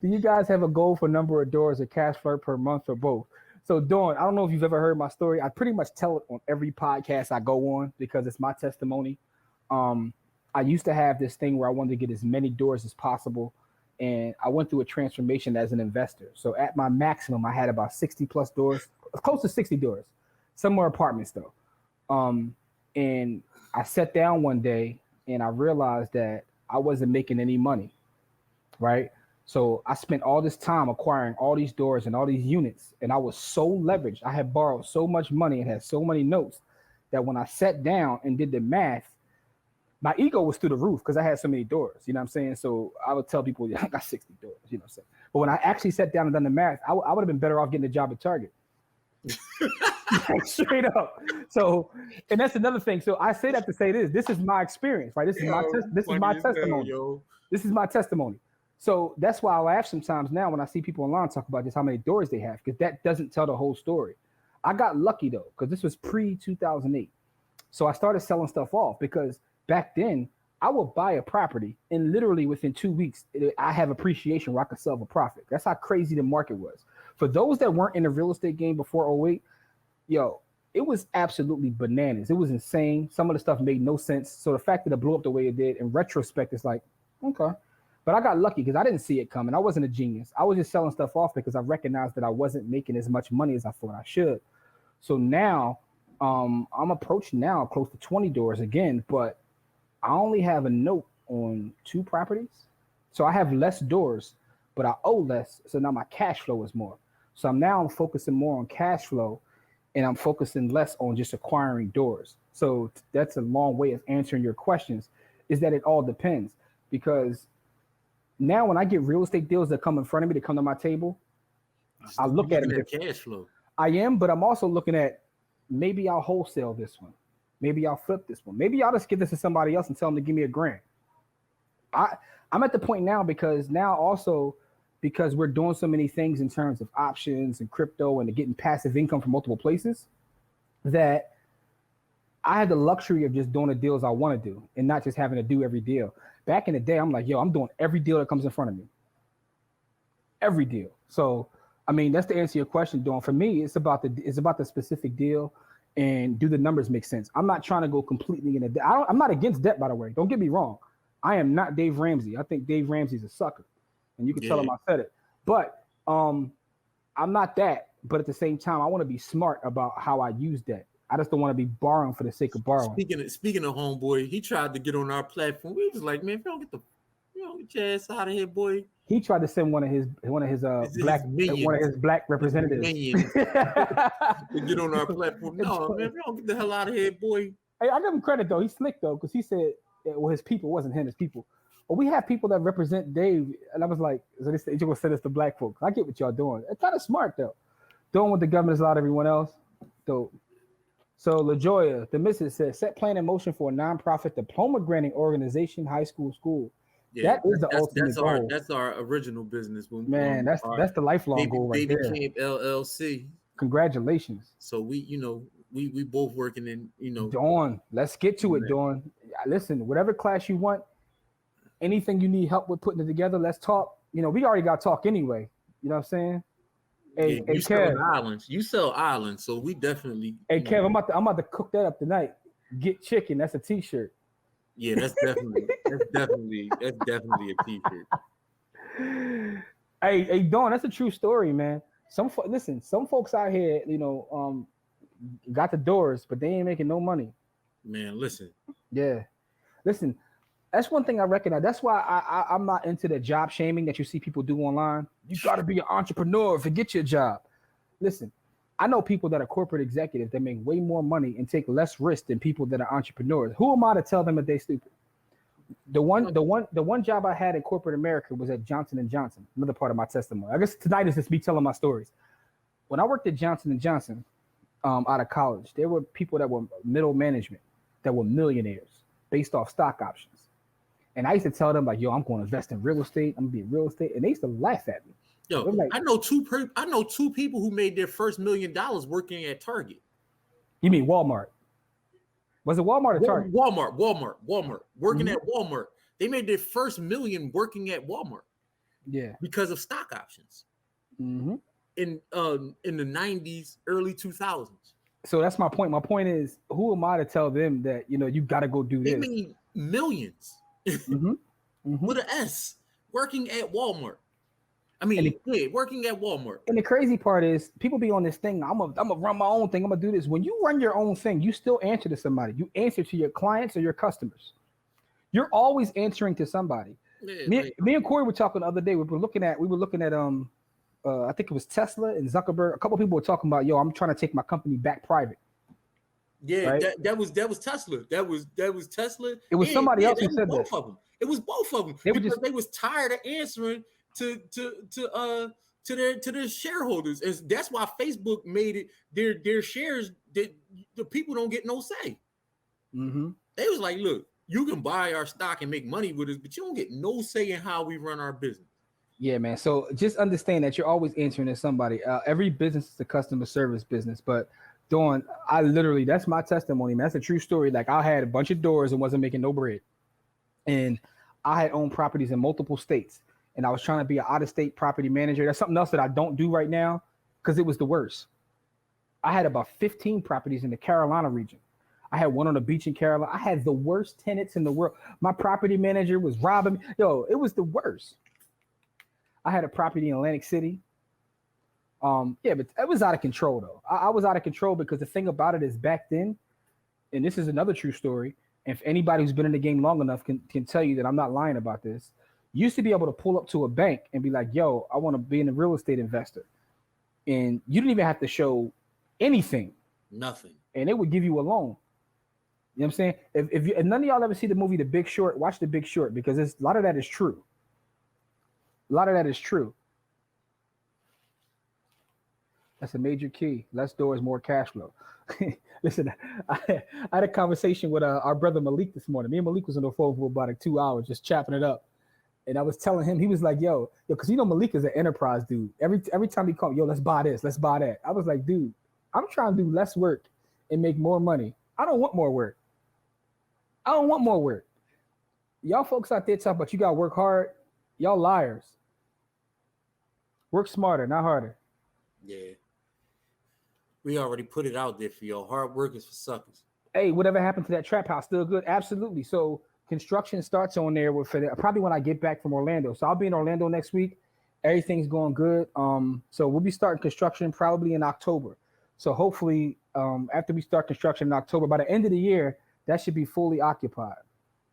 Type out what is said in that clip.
Do you guys have a goal for number of doors or cash flow per month or both? So, Dawn, I don't know if you've ever heard my story. I pretty much tell it on every podcast I go on because it's my testimony. Um, I used to have this thing where I wanted to get as many doors as possible, and I went through a transformation as an investor. So, at my maximum, I had about 60 plus doors, close to 60 doors. Some more apartments though. Um, and I sat down one day and I realized that I wasn't making any money, right? So I spent all this time acquiring all these doors and all these units, and I was so leveraged. I had borrowed so much money and had so many notes that when I sat down and did the math, my ego was through the roof because I had so many doors. You know what I'm saying? So I would tell people, yeah, I got 60 doors. You know what I'm saying? But when I actually sat down and done the math, I would have been better off getting a job at Target. Like, straight up. So, and that's another thing. So I say that to say this. This is my experience, right? This is this is my testimony. This is my testimony. So that's why I laugh sometimes now when I see people online talk about just how many doors they have, because that doesn't tell the whole story. I got lucky though, because this was pre 2008. So I started selling stuff off because back then I would buy a property and literally within 2 weeks I have appreciation where I could sell for profit. That's how crazy the market was. For those that weren't in the real estate game before '08, yo, it was absolutely bananas. It was insane. Some of the stuff made no sense. So the fact that it blew up the way it did, in retrospect, it's like, okay. But I got lucky because I didn't see it coming. I wasn't a genius. I was just selling stuff off because I recognized that I wasn't making as much money as I thought I should. So now I'm approaching now close to 20 doors again, but I only have a note on 2 properties. So I have less doors, but I owe less. So now my cash flow is more. So I'm focusing more on cash flow and I'm focusing less on just acquiring doors. So that's a long way of answering your questions, is that it all depends. Because now when I get real estate deals that come in front of me, that come to my table, I look at it. Cash flow. I am, but I'm also looking at maybe I'll wholesale this one. Maybe I'll flip this one. Maybe I'll just give this to somebody else and tell them to give me $1,000. I'm at the point now because we're doing so many things in terms of options and crypto and getting passive income from multiple places, that I had the luxury of just doing the deals I want to do and not just having to do every deal. Back in the day, I'm like, yo, I'm doing every deal that comes in front of me. Every deal. So, I mean, that's to answer your question, Dawn. For me, it's about the specific deal and do the numbers make sense. I'm not trying to go completely in a debt. I'm not against debt, by the way. Don't get me wrong. I am not Dave Ramsey. I think Dave Ramsey's a sucker. And you can tell him I said it. But I'm not that. But at the same time, I want to be smart about how I use that. I just don't want to be borrowing for the sake of borrowing. Speaking of homeboy, he tried to get on our platform. We was like, man, if you don't get your ass out of here, boy. He tried to send one of his black representatives to get on our platform. No, man, if you don't get the hell out of here, boy. Hey, I give him credit though. He's slick though, because he said, well, his people wasn't him, his people. Well, we have people that represent Dave, and I was like, so you're gonna send us to black folks? I get what y'all doing. It's kind of smart though, doing what the government's allowed everyone else. Though. So LaJoya, the missus says, set plan in motion for a nonprofit diploma granting organization, high school. Yeah, that is the ultimate goal. That's our original business. That's the lifelong goal right there. Baby Camp LLC. Congratulations. So we both working in, Dawn, let's get to it, Dawn. Listen, whatever class you want, anything you need help with putting it together, let's talk. We already got talk anyway. You know what I'm saying? Hey, you sell islands. You sell islands, so we definitely. Hey, Kev, I'm about to cook that up tonight. Get chicken. That's a T-shirt. Yeah, that's definitely a T-shirt. Hey, Dawn, that's a true story, man. Some folks out here, got the doors, but they ain't making no money. Man, listen. Yeah, listen. That's one thing I recognize. That's why I'm not into the job shaming that you see people do online. You got to be an entrepreneur, forget your job. Listen, I know people that are corporate executives that make way more money and take less risk than people that are entrepreneurs. Who am I to tell them that they're stupid? The one job I had in corporate America was at Johnson & Johnson. Another part of my testimony. I guess tonight is just me telling my stories. When I worked at Johnson & Johnson out of college, there were people that were middle management that were millionaires based off stock options. And I used to tell them like, yo, I'm going to invest in real estate. I'm going to be in real estate. And they used to laugh at me. Yo, like, I know two people who made their first $1 million working at Target. You mean Walmart? Was it Walmart or Target? Walmart. Working at Walmart. They made their first $1 million working at Walmart. Yeah. because of stock options Mm-hmm. in the 90s, early 2000s. So that's my point. My point is, who am I to tell them that you got to go do They this? made millions Mm-hmm. Mm-hmm. with an S working at Walmart. I And mean, the, yeah, working at Walmart. and the crazy part is, people be on this thing. I'm gonna run my own thing. I'm gonna do this. When you run your own thing, you still answer to somebody. You answer to your clients or your customers. You're always answering to somebody. Yeah, Me, like, me and Corey were talking the other day. We were looking at I think it was Tesla and Zuckerberg. A couple of people were talking about, yo, I'm trying to take my company back private. yeah, Right? that was Tesla. That was Tesla. It was And somebody yeah, else that who was said both this. of them. It was both of them They were because just they was tired of answering to their shareholders. And that's why Facebook made it their shares that the people don't get no say. mm-hmm. They was like, look, you can buy our stock and make money with us, but you don't get no say in how we run our business. Yeah, man. So just understand that you're always answering to somebody. Every business is a customer service business, but Dawn, that's my testimony, man. That's a true story. Like, I had a bunch of doors and wasn't making no bread, and I had owned properties in multiple states, and I was trying to be an out-of-state property manager. That's something else that I don't do right now because it was the worst. I had about 15 properties in the Carolina region. I had one on the beach in Carolina. I had the worst tenants in the world. My property manager was robbing me. Yo, it was the worst. I had a property in Atlantic City. Yeah, but it was out of control though. I was out of control because the thing about it is, back then, and this is another true story. If anybody who's been in the game long enough can tell you that I'm not lying about this, you used to be able to pull up to a bank and be like, "Yo, I want to be a real estate investor," and you didn't even have to show anything, Nothing. and it would give you a loan. You know what I'm saying? If none of y'all ever see the movie The Big Short, watch The Big Short, because a lot of that is true. A lot of that is true. That's a major key. Less doors, more cash flow. Listen, I had a conversation with our brother Malik this morning. Me and Malik was on the phone for about 2 hours just chopping it up. And I was telling him, he was like, yo, because Malik is an enterprise dude. Every time he called, yo, let's buy this, let's buy that. I was like, dude, I'm trying to do less work and make more money. I don't want more work. I don't want more work. Y'all folks out there talking about you got to work hard. Y'all liars. Work smarter, not harder. Yeah. We already put it out there for y'all. Hard work is for suckers. Hey, whatever happened to that trap house? Still good? Absolutely. So construction starts on there probably when I get back from Orlando. So I'll be in Orlando next week. Everything's going good. So we'll be starting construction probably in October. So hopefully, after we start construction in October, by the end of the year, that should be fully occupied.